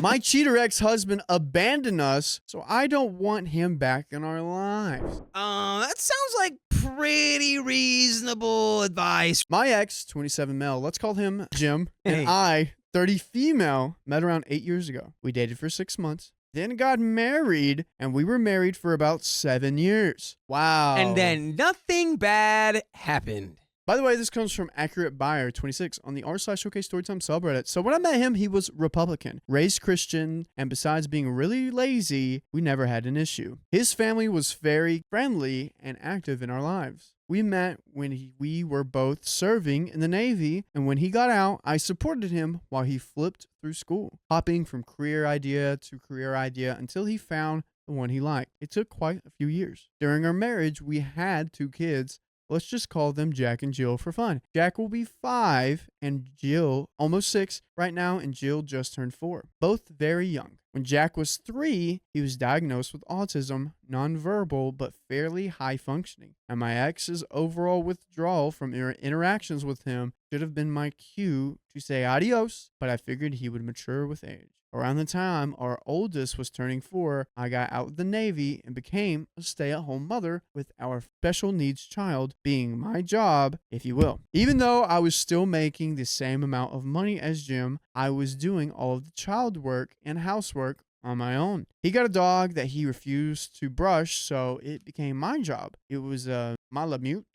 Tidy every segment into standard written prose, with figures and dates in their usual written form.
My cheater ex-husband abandoned us, so I don't want him back in our lives. That sounds like pretty reasonable advice. My ex, 27 male, let's call him Jim, Hey. and I, 30 female, met around 8 years ago. We dated for 6 months, then got married, and we were married for about 7 years. Wow. And then nothing bad happened. By the way, this comes from Accurate Buyer 26 on the r/OK Storytime subreddit. So when I met him, he was Republican, raised Christian, and besides being really lazy, we never had an issue. His family was very friendly and active in our lives. We met when we were both serving in the Navy, and when he got out, I supported him while he flipped through school, hopping from career idea to career idea until he found the one he liked. It took quite a few years. During our marriage, we had 2 kids. Let's just call them Jack and Jill for fun. Jack will be 5 and Jill almost 6 right now, and Jill just turned 4. Both very young. When Jack was 3, he was diagnosed with autism, nonverbal, but fairly high functioning. And my ex's overall withdrawal from interactions with him should have been my cue to say adios, but I figured he would mature with age. Around the time our oldest was turning 4, I got out of the Navy and became a stay-at-home mother, with our special needs child being my job, if you will. Even though I was still making the same amount of money as Jim, I was doing all of the child work and housework on my own. He got a dog that he refused to brush, so it became my job. It was a Malamute,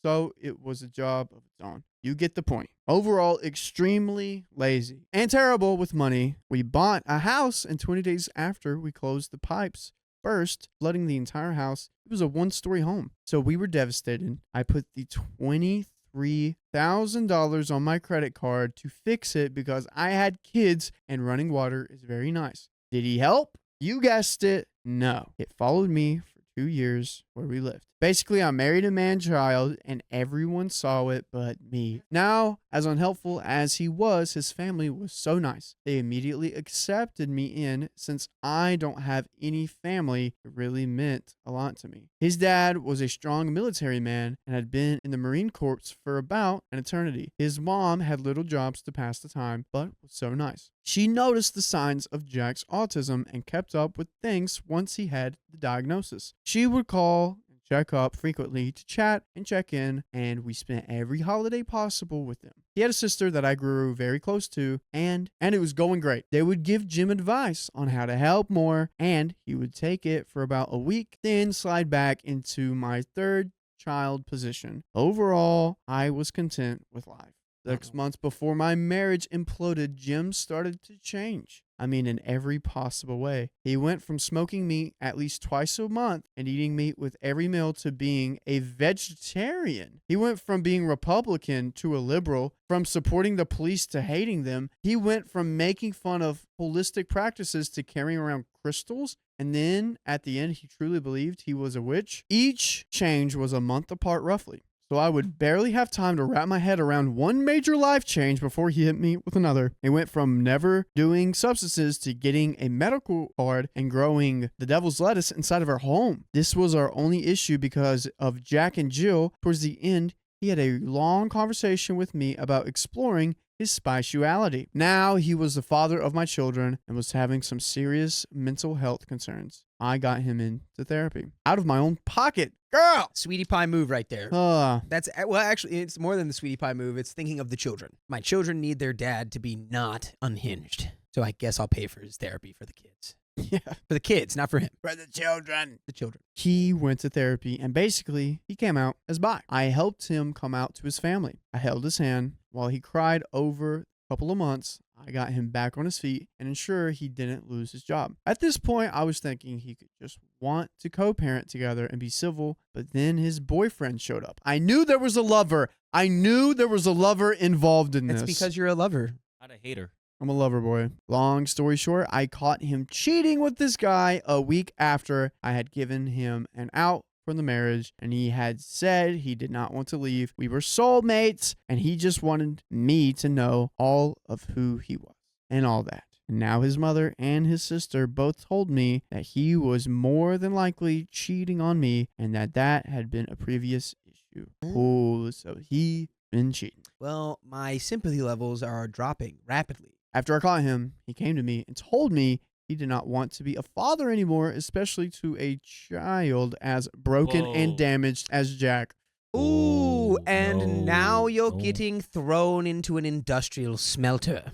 so it was a job of its own. You get the point. Overall, extremely lazy and terrible with money. We bought a house, and 20 days after we closed, the pipes burst, flooding the entire house. It was a 1-story home, so we were devastated. I put the $23,000 on my credit card to fix it because I had kids, and running water is very nice. Did he help? You guessed it, no. It followed me for 2 years where we lived. Basically, I married a man-child, and everyone saw it but me. Now, as unhelpful as he was, his family was so nice. They immediately accepted me in, since I don't have any family. It really meant a lot to me. His dad was a strong military man and had been in the Marine Corps for about an eternity. His mom had little jobs to pass the time, but was so nice. She noticed the signs of Jack's autism and kept up with things once he had the diagnosis. She would call and check up frequently to chat and check in, and we spent every holiday possible with him. He had a sister that I grew very close to, and it was going great. They would give Jim advice on how to help more, and he would take it for about a week, then slide back into my 3rd child position. Overall, I was content with life. 6 months before my marriage imploded, Jim started to change. I mean, in every possible way. He went from smoking meat at least twice a month and eating meat with every meal to being a vegetarian. He went from being Republican to a liberal, from supporting the police to hating them. He went from making fun of holistic practices to carrying around crystals. And then at the end, he truly believed he was a witch. Each change was a month apart, roughly. So I would barely have time to wrap my head around one major life change before he hit me with another. It went from never doing substances to getting a medical card and growing the devil's lettuce inside of our home. This was our only issue because of Jack and Jill. Towards the end, he had a long conversation with me about exploring his spirituality. Now he was the father of my children and was having some serious mental health concerns. I got him into therapy out of my own pocket. Girl! Sweetie pie move right there. That's, well, actually, it's more than the sweetie pie move. It's thinking of the children. My children need their dad to be not unhinged. So I guess I'll pay for his therapy for the kids. Yeah. For the kids, not for him. For the children. The children. He went to therapy, and basically, he came out as bi. I helped him come out to his family. I held his hand while he cried over a couple of months. I got him back on his feet and ensured he didn't lose his job. At this point, I was thinking he could just want to co-parent together and be civil, but then his boyfriend showed up. I knew there was a lover. I knew there was a lover involved in this. It's because you're a lover. Not a hater. I'm a lover boy. Long story short, I caught him cheating with this guy a week after I had given him an out from the marriage, and he had said he did not want to leave. We were soulmates, and he just wanted me to know all of who he was and all that. And now his mother and his sister both told me that he was more than likely cheating on me and that had been a previous issue. Oh, so he been cheating. Well, my sympathy levels are dropping rapidly. After I caught him, he came to me and told me he did not want to be a father anymore, especially to a child as broken and damaged as Jack. Ooh, Oh, and now you're no. getting thrown into an industrial smelter.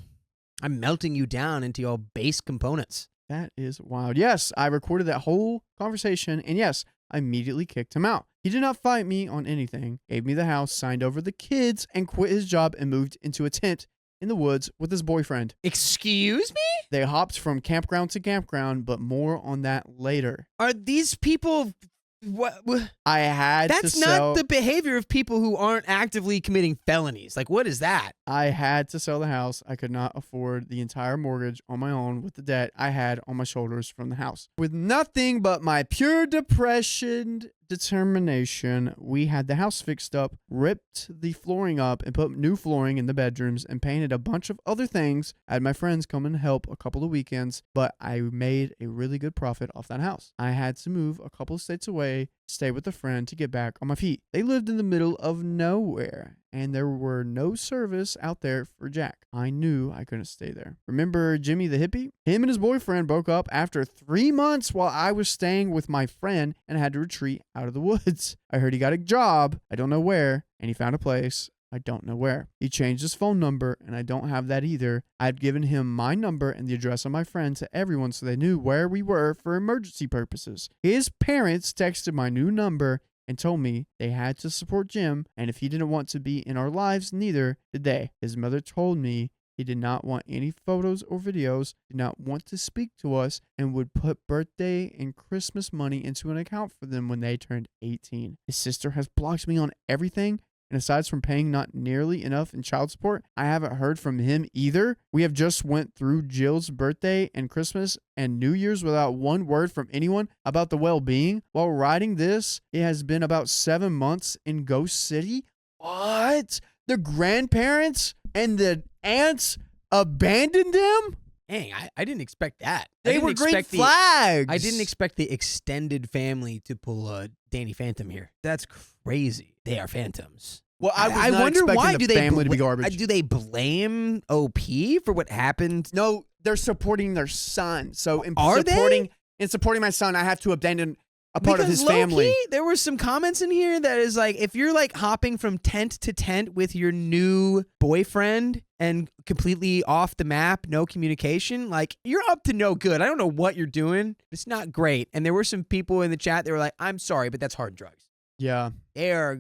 I'm melting you down into your base components. That is wild. Yes, I recorded that whole conversation, and yes, I immediately kicked him out. He did not fight me on anything, gave me the house, signed over the kids, and quit his job and moved into a tent in the woods with his boyfriend. Excuse me? They hopped from campground to campground, but more on that later. Are these people... What? I had to That's sell... not the behavior of people who aren't actively committing felonies. Like, what is that? I had to sell the house. I could not afford the entire mortgage on my own with the debt I had on my shoulders from the house. With nothing but my pure depression determination, we had the house fixed up, ripped the flooring up, and put new flooring in the bedrooms, and painted a bunch of other things. I had my friends come and help a couple of weekends, but I made a really good profit off that house. I had to move a couple of states away, stay with a friend to get back on my feet. They lived in the middle of nowhere, and there were no service out there for Jack. I knew I couldn't stay there. Remember Jimmy the hippie? Him and his boyfriend broke up after 3 months while I was staying with my friend and had to retreat out of the woods. I heard he got a job, I don't know where, and he found a place, I don't know where. He changed his phone number, and I don't have that either. I had given him my number and the address of my friend to everyone so they knew where we were for emergency purposes. His parents texted my new number and told me they had to support Jim, and if he didn't want to be in our lives, neither did they. His mother told me he did not want any photos or videos, did not want to speak to us, and would put birthday and Christmas money into an account for them when they turned 18. His sister has blocked me on everything, and aside from paying not nearly enough in child support, I haven't heard from him either. We have just went through Jill's birthday and Christmas and New Year's without one word from anyone about the well-being. While writing this, it has been about 7 months in Ghost City. What? The grandparents and the aunts abandoned them? Dang, I didn't expect that. They were green flags. I didn't expect the extended family to pull Danny Phantom here. That's crazy. They are phantoms. Well, I wonder why the family to be garbage. Do they blame OP for what happened? No, they're supporting their son. So in Are supporting my son, I have to abandon a part of his family. Low-key, there were some comments in here that is like, if you're like hopping from tent to tent with your new boyfriend and completely off the map, no communication, like you're up to no good. I don't know what you're doing. It's not great. And there were some people in the chat that were like, I'm sorry, but that's hard drugs. Yeah. They are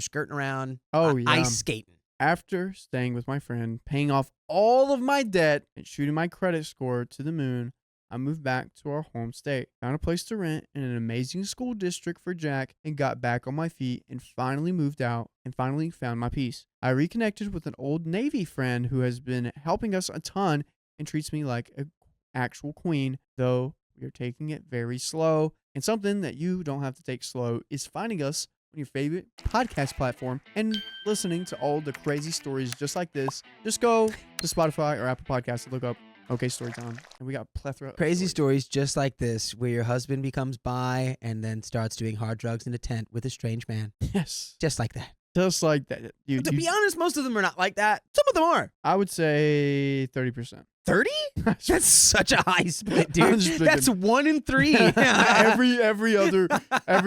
skirting around, yeah. ice skating. After staying with my friend, paying off all of my debt, and shooting my credit score to the moon, I moved back to our home state, found a place to rent in an amazing school district for Jack, and got back on my feet and finally moved out and finally found my peace. I reconnected with an old Navy friend who has been helping us a ton and treats me like an actual queen, though we are taking it very slow. And something that you don't have to take slow is finding us on your favorite podcast platform and listening to all the crazy stories just like this. Just go to Spotify or Apple Podcasts and look up OK Storytime, and we got a plethora of crazy stories just like this, where your husband becomes bi and then starts doing hard drugs in a tent with a strange man. Yes. Just like that. Just like that. To be honest, most of them are not like that. Some of them are. I would say 30%. 30? That's such a high split, dude. That's 1 in 3. every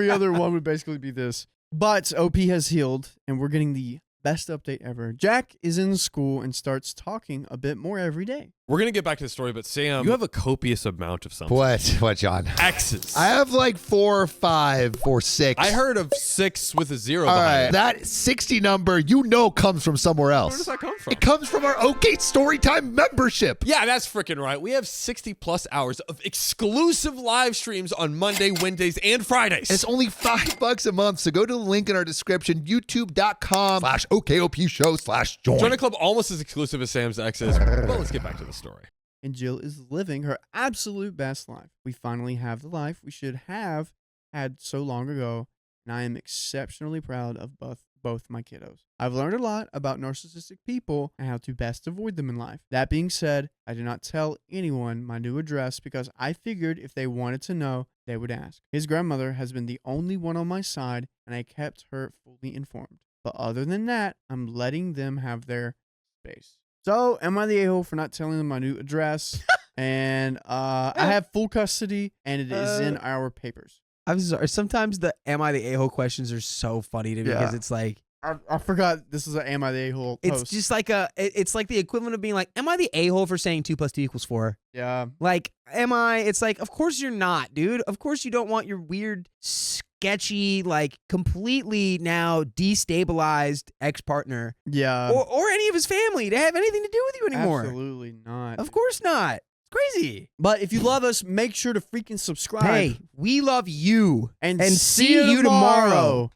other one would basically be this. But OP has healed, and we're getting the best update ever. Jack is in school and starts talking a bit more every day. We're going to get back to the story, but Sam, you have a copious amount of something. What, John? X's. I have like 4 or 5 or 6. I heard of 6 with a 0 All behind right, it. that 60 number, comes from somewhere else. Where does that come from? It comes from our OK Storytime membership. Yeah, that's freaking right. We have 60 plus hours of exclusive live streams on Monday, Wednesdays, and Fridays. It's only $5 a month, so go to the link in our description, youtube.com/OKOP show/join. Join a club almost as exclusive as Sam's X is. Well, let's get back to the story. And Jill is living her absolute best life. We finally have the life we should have had so long ago, and I am exceptionally proud of both my kiddos. I've learned a lot about narcissistic people and how to best avoid them in life. That being said, I did not tell anyone my new address because I figured if they wanted to know, they would ask. His grandmother has been the only one on my side, and I kept her fully informed. But other than that, I'm letting them have their space. So, am I the a-hole for not telling them my new address? And I have full custody, and it is in our papers. I'm sorry. Sometimes the "Am I the a-hole" questions are so funny to me because Yeah. it's like I forgot this is an Am I the a-hole it's post. just like it's like the equivalent of being like, "Am I the a-hole for saying 2 + 2 = 4?" Yeah. Like, am I? It's like, of course you're not, dude. Of course you don't want your weird, sketchy, like completely now destabilized ex-partner Yeah. or any of his family to have anything to do with you anymore. Absolutely not. Of course not. It's crazy. But if you love us, make sure to freaking subscribe. Hey, we love you. and see you tomorrow.